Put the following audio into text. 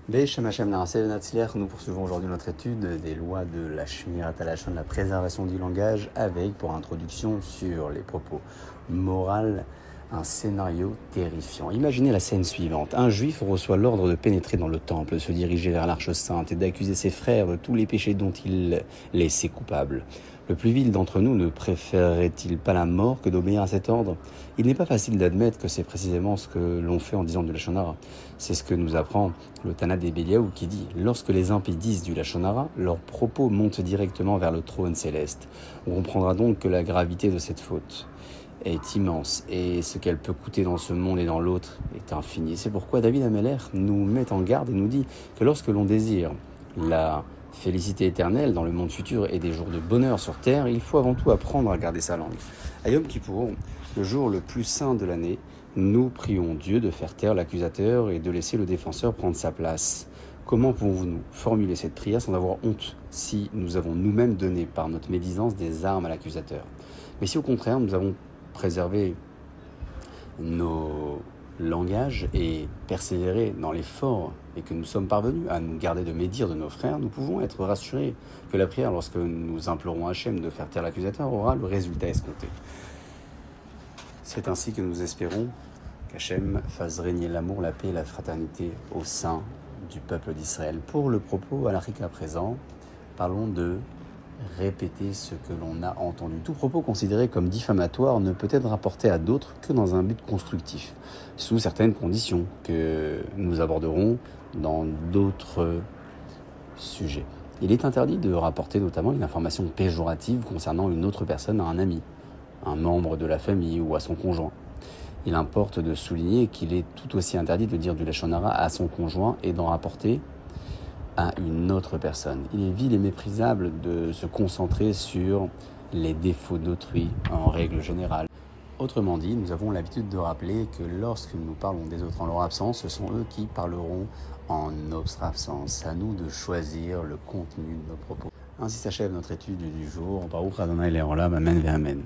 Beshem Hashem Naraseh Natzler, nous poursuivons aujourd'hui notre étude des lois de la Shmirat HaLashon, la préservation du langage, avec pour introduction sur les propos moraux un scénario terrifiant. Imaginez la scène suivante. Un juif reçoit l'ordre de pénétrer dans le temple, de se diriger vers l'Arche Sainte et d'accuser ses frères de tous les péchés dont il laissait coupables. Le plus vil d'entre nous ne préférerait-il pas la mort que d'obéir à cet ordre? Il n'est pas facile d'admettre que c'est précisément ce que l'on fait en disant du Lachon Hara. C'est ce que nous apprend le Tana des Béliaou qui dit « Lorsque les impies disent du Lachon Hara, leurs propos montent directement vers le trône céleste. » On comprendra donc que la gravité de cette faute est immense et ce qu'elle peut coûter dans ce monde et dans l'autre est infini. C'est pourquoi David Ameller nous met en garde et nous dit que lorsque l'on désire la félicité éternelle dans le monde futur et des jours de bonheur sur terre, il faut avant tout apprendre à garder sa langue. À Yom Kippour, le jour le plus saint de l'année, nous prions Dieu de faire taire l'accusateur et de laisser le défenseur prendre sa place. Comment pouvons-nous formuler cette prière sans avoir honte si nous avons nous-mêmes donné par notre médisance des armes à l'accusateur? Mais si au contraire nous avons préservé nos langages et persévérer dans l'effort et que nous sommes parvenus à nous garder de médire de nos frères, nous pouvons être rassurés que la prière, lorsque nous implorons Hachem de faire taire l'accusateur, aura le résultat escompté. C'est ainsi que nous espérons qu'Hachem fasse régner l'amour, la paix et la fraternité au sein du peuple d'Israël. Pour le propos halachique à présent, parlons de répéter ce que l'on a entendu. Tout propos considéré comme diffamatoire ne peut être rapporté à d'autres que dans un but constructif, sous certaines conditions que nous aborderons dans d'autres sujets. Il est interdit de rapporter notamment une information péjorative concernant une autre personne à un ami, un membre de la famille ou à son conjoint. Il importe de souligner qu'il est tout aussi interdit de dire du Lachon Hara à son conjoint et d'en rapporter à une autre personne. Il est vil et méprisable de se concentrer sur les défauts d'autrui en règle générale. Autrement dit, nous avons l'habitude de rappeler que lorsque nous parlons des autres en leur absence, ce sont eux qui parleront en notre absence. À nous de choisir le contenu de nos propos. Ainsi s'achève notre étude du jour. Baruch Adonai Le'olam, Amen ve Amen.